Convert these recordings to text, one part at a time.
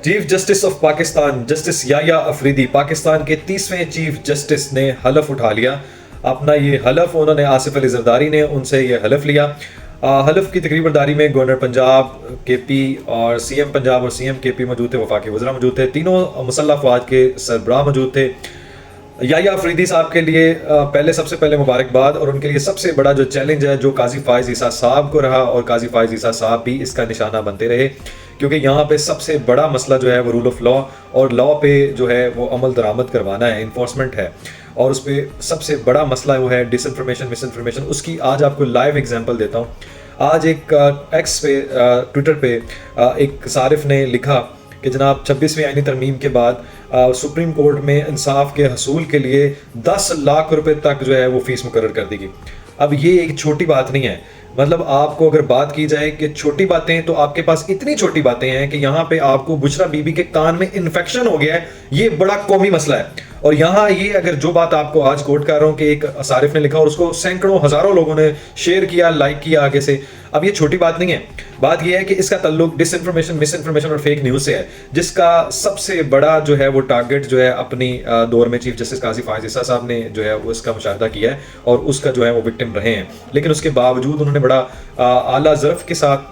Chief justice of Pakistan justice Yahya Afridi Pakistan के 30वें chief justice ने हलफ उठा लिया। अपना ये हलफ उन्होंने आसिफ अली जरदारी ने उनसे ये हलफ लिया। हलफ की तकरीबरदारी में गवर्नर पंजाब केपी और सीएम पंजाब और सीएम केपी मौजूद थे, वफाकी वज़रा मौजूद थे, तीनों मुसल्लह अफवाज के सरबराह मौजूद थे। याया अफरीदी साहब के लिए सबसे पहले मुबारकबाद, और उनके लिए सबसे बड़ा जो चैलेंज है जो काजी फायज ईसा साहब को रहा, और काजी फायज ईसा साहब भी इसका निशाना बनते रहे, क्योंकि यहाँ पे सबसे बड़ा मसला जो है वो रूल ऑफ लॉ और लॉ पे जो है वो अमल दरामद करवाना है, इन्फोर्समेंट है, और उस पर सबसे बड़ा मसला वो है डिसइंफॉर्मेशन, मिसइंफॉर्मेशन। उसकी आज आपको लाइव एग्जांपल देता हूँ। आज एक एक्स पे ट्विटर पे एक सारिफ ने लिखा कि जनाब 26वीं आईनी तरमीम के बाद सुप्रीम कोर्ट में इंसाफ के हसूल के लिए 10 लाख रुपए तक जो है वो फीस मुकर्रर कर दी गई। अब ये एक छोटी बात नहीं है, मतलब आपको अगर बात की जाए कि छोटी बातें, तो आपके पास इतनी छोटी बातें हैं कि यहाँ पे आपको बुशरा बीबी के कान में इन्फेक्शन हो गया है, ये बड़ा कौमी मसला है। और यहाँ ये अगर जो बात आपको आज कोट कर रहा हूँ कि एक सारिफ ने लिखा और उसको सैकड़ों हजारों लोगों ने शेयर किया, लाइक किया आगे से, अब ये छोटी बात नहीं है। बात ये है कि इसका ताल्लुक डिसइंफॉर्मेशन, मिसइंफॉर्मेशन और फेक न्यूज़ से है, जिसका सबसे बड़ा जो है वो टारगेट जो है अपनी दौर में चीफ जस्टिस काजी फायज ईसा साहब ने जो है वो इसका मुशाहिदा किया है और उसका जो है वो विक्टिम रहे हैं। लेकिन उसके बावजूद उन्होंने बड़ा आला ज़र्फ़ के साथ,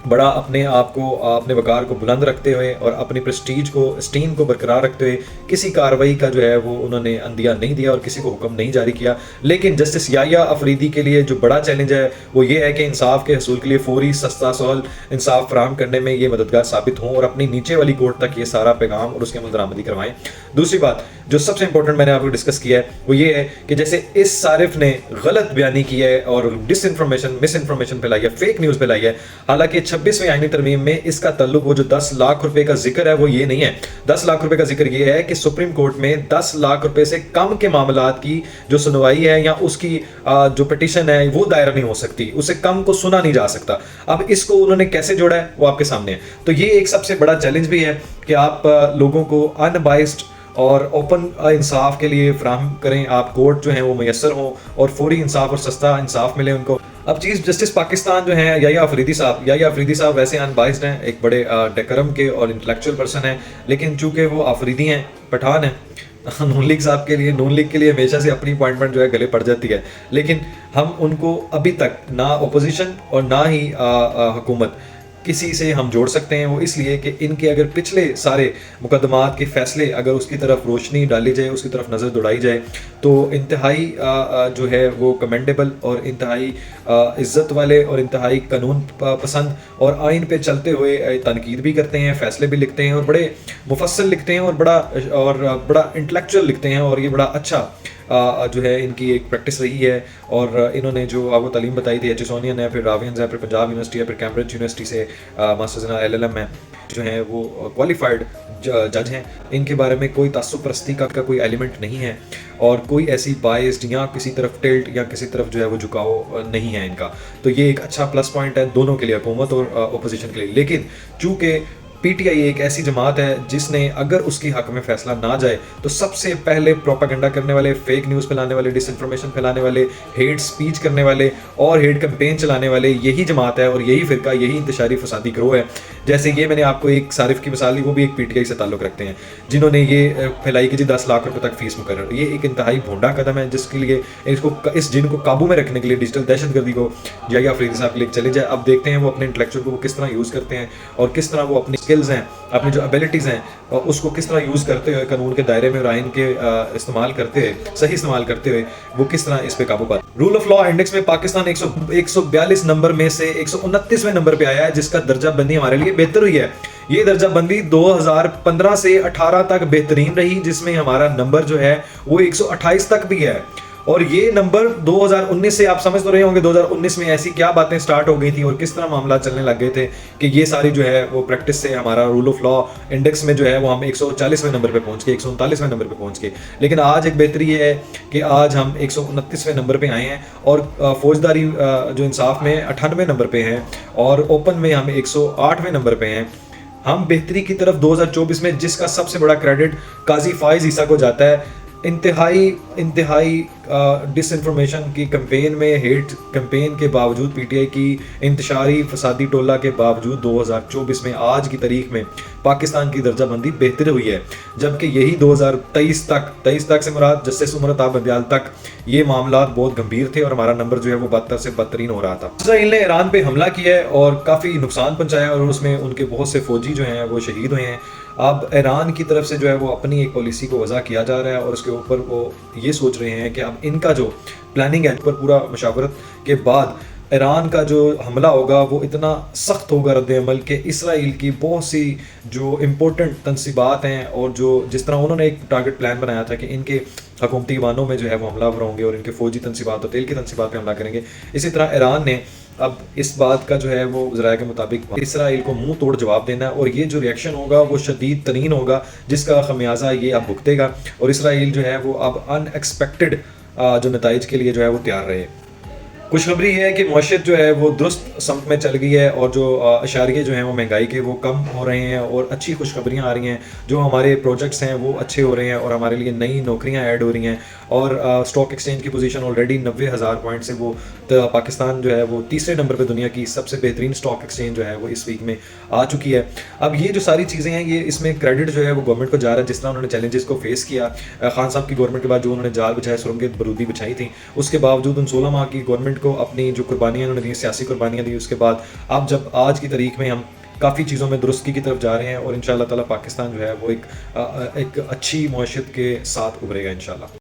बड़ा अपने आप को, अपने वकार को बुलंद रखते हुए और अपनी प्रेस्टीज को, स्टीम को बरकरार रखते हुए किसी कार्रवाई का जो है वो उन्होंने अंदिया नहीं दिया और किसी को हुक्म नहीं जारी किया। लेकिन जस्टिस याया अफरीदी के लिए जो बड़ा चैलेंज है वो ये है कि इंसाफ के हसूल के लिए फौरी, सस्ता, सहल इंसाफ फराहम करने में ये मददगार साबित हों और अपनी नीचे वाली कोर्ट तक ये सारा पैगाम और उसकी अमल दरामदी करवाएं। दूसरी बात जो सबसे इंपॉर्टेंट मैंने आपको डिस्कस किया है वो ये है कि जैसे इस सारिफ ने गलत बयानी की है और डिसइंफॉर्मेशन, मिसइंफॉर्मेशन फैलाई है, फेक न्यूज़ फैलाई है, हालांकि 26वीं आईनी तरमीम में इसका ताल्लुक वो जो 10 लाख रुपए का जिक्र है वो ये नहीं है। 10 लाख रुपए का जिक्र ये है कि सुप्रीम कोर्ट में 10 लाख रुपए से कम के मामलात की जो सुनवाई है या उसकी जो पिटीशन है वो दायर नहीं हो सकती, उससे कम को सुना नहीं जा सकता। अब इसको उन्होंने कैसे जोड़ा है वो आपके सामने है। तो ये एक सबसे बड़ा चैलेंज भी है कि आप लोगों को अनबाइस्ड और ओपन इंसाफ के लिए फ्राहम करें, आप कोर्ट जो है वो मैसर हो और फौरी इंसाफ और सस्ता इंसाफ मिले उनको। अब चीफ जस्टिस पाकिस्तान जो है याया अफरीदी साहब वैसे अनबाइस्ड हैं, एक बड़े डेकोरम के और इंटेलेक्चुअल पर्सन हैं, लेकिन चूंकि वो अफरीदी हैं, पठान हैं, नून लीग साहब के लिए, नून लीग के लिए हमेशा से अपनी अपॉइंटमेंट जो है गले पड़ जाती है, लेकिन हम उनको अभी तक ना अपोजिशन और ना ही हुकूमत किसी से हम जोड़ सकते हैं। वो इसलिए कि इनके अगर पिछले सारे मुकदमात के फैसले अगर उसकी तरफ रोशनी डाली जाए, उसकी तरफ नज़र दौड़ाई जाए, तो इंतहाई जो है वो कमेंडेबल और इंतहाई इज़्ज़त वाले और इंतहाई कानून पसंद और आइन पे चलते हुए तनकीद भी करते हैं, फैसले भी लिखते हैं और बड़े मुफस्सल लिखते हैं और बड़ा इंटेलेक्चुअल लिखते हैं, और ये बड़ा अच्छा जो है इनकी एक प्रैक्टिस रही है। और इन्होंने जो आपको तालीम बताई थी, एचएसओनियन है, फिर रावियंस है, फिर पंजाब यूनिवर्सिटी है, फिर कैम्ब्रिज यूनिवर्सिटी से मास्टर्स इन LLM है, जो है वो क्वालिफाइड जज हैं। इनके बारे में कोई तासुब परस्ती का कोई एलिमेंट नहीं है और कोई ऐसी बाइस्ड या किसी तरफ टिल्ट या किसी तरफ जो है वो झुकाव नहीं है इनका। तो ये एक अच्छा प्लस पॉइंट है दोनों के लिए, हुकूमत और अपोजिशन के लिए। लेकिन चूँकि PTI एक ऐसी जमात है जिसने अगर उसकी हक में फैसला ना जाए तो सबसे पहले प्रोपागेंडा करने वाले, फेक न्यूज़ फैलाने वाले, डिसइंफॉर्मेशन फैलाने वाले, हेट स्पीच करने वाले और हेट कैंपेन चलाने वाले यही जमात है और यही फिरका, यही इंतशारी फसादी ग्रोह है। जैसे ये मैंने आपको एक सारिफ की मिसाल दी, वो भी एक PTI से ताल्लुक़ रखते हैं, जिन्होंने ये फैलाई कि जी 10 लाख रुपये तक फीस मुकर्रर। ये एक इंतहाई भोंडा कदम है जिसके लिए इस जिन को काबू में रखने के लिए डिजिटल दहशतगर्दी को याया अफरीदी साहब के लिए चैलेंज है। अब देखते हैं वो अपने इंटेलेक्चुअल को किस तरह यूज़ करते हैं और किस तरह वो अपनी स्किल्स हैं, अपनी जो एबिलिटीज़ हैं उसको किस तरह यूज़ करते हुए, कानून के दायरे में और आइन के इस्तेमाल करते हुए, सही इस्तेमाल करते हुए वो किस तरह इस पे काबू पाते। रूल ऑफ लॉ इंडेक्स में पाकिस्तान 142 नंबर में से 129वें नंबर पे आया है, जिसका दर्जा बंदी हमारे लिए बेहतर हुई है। ये दर्जा बंदी 2015 से 18 तक बेहतरीन रही, जिसमें हमारा नंबर जो है वो 128 तक भी है। और ये नंबर 2019 से, आप समझ तो रहे होंगे 2019 में ऐसी क्या बातें स्टार्ट हो गई थी और किस तरह मामला चलने लग गए थे कि ये सारी जो है वो प्रैक्टिस से हमारा रूल ऑफ लॉ इंडेक्स में जो है वो हम 140वें नंबर पे पहुंच गए, 139वें नंबर पे पहुंच गए। लेकिन आज एक बेहतरी ये है कि आज हम 129वें नंबर पे आए हैं और फौजदारी जो इंसाफ में 98वें नंबर पे हैं और ओपन में हम 108वें नंबर पे हैं। हम बेहतरी की तरफ 2024 में, जिसका सबसे बड़ा क्रेडिट काजी फायज ईसा को जाता है, انتہائی ڈس انفارمیشن کی کمپین میں، ہیٹ کمپین کے باوجود، پی ٹی آئی کی انتشاری فسادی ٹولہ کے باوجود 2024 میں آج کی تاریخ میں پاکستان کی درجہ بندی بہتر ہوئی ہے، جبکہ یہی 2023 تک سے مراد جسٹس عمر عطا بندیال تک یہ معاملات بہت گمبھیر تھے اور ہمارا نمبر جو ہے وہ بدتر سے بدترین ہو رہا تھا۔ اسرائیل نے ایران پہ حملہ کیا ہے اور کافی نقصان پہنچایا اور اس میں ان کے بہت سے فوجی جو ہیں وہ شہید ہوئے ہیں۔ اب ایران کی طرف سے جو ہے وہ اپنی ایک پالیسی کو وضع کیا جا رہا ہے اور اس کے اوپر وہ یہ سوچ رہے ہیں کہ اب ان کا جو پلاننگ ہے پر پورا مشاورت کے بعد ایران کا جو حملہ ہوگا وہ اتنا سخت ہوگا رد عمل کہ اسرائیل کی بہت سی جو امپورٹنٹ تنصیبات ہیں اور جو جس طرح انہوں نے ایک ٹارگٹ پلان بنایا تھا کہ ان کے حکومتی وانوں میں جو ہے وہ حملہ آور ہوں گے اور ان کے فوجی تنصیبات اور تیل کی تنصیبات پہ حملہ کریں گے، اسی طرح ایران نے اب اس بات کا جو ہے وہ ذرائع کے مطابق اسرائیل کو منہ توڑ جواب دینا ہے اور یہ جو ریئیکشن ہوگا وہ شدید ترین ہوگا، جس کا خمیازہ یہ اب بھگتے گا اور اسرائیل جو ہے وہ اب ان ایکسپیکٹڈ جو نتائج کے لیے جو ہے وہ تیار رہے۔ خوشخبری یہ ہے کہ معیشت جو ہے وہ درست سمت میں چل گئی ہے اور جو اشاریے جو ہیں وہ مہنگائی کے وہ کم ہو رہے ہیں اور اچھی خوشخبریاں آ رہی ہیں، جو ہمارے پروجیکٹس ہیں وہ اچھے ہو رہے ہیں اور ہمارے لیے نئی نوکریاں ایڈ ہو رہی ہیں اور اسٹاک ایکسچینج کی پوزیشن آلریڈی 90,000 پوائنٹ سے وہ پاکستان جو ہے وہ تیسرے نمبر پہ دنیا کی سب سے بہترین اسٹاک ایکسچینج جو ہے وہ اس ویک میں آ چکی ہے۔ اب یہ جو ساری چیزیں ہیں یہ اس میں کریڈٹ جو ہے وہ گورنمنٹ کو جا رہا ہے، جس طرح انہوں نے چیلنجز کو فیس کیا خان صاحب کی گورنمنٹ کے بعد، جو انہوں نے جال بچھائے، سرنگیں برودی بچھائی تھیں، اس کے باوجود ان 16 ماہ کی گورنمنٹ کو اپنی جو قربانیاں انہوں نے دی، سیاسی قربانیاں دی، اس کے بعد اب جب آج کی تاریخ میں ہم کافی چیزوں میں درستگی کی طرف جا رہے ہیں اور انشاءاللہ تعالیٰ پاکستان جو ہے وہ ایک اچھی معیشت کے ساتھ ابھرے گا انشاءاللہ۔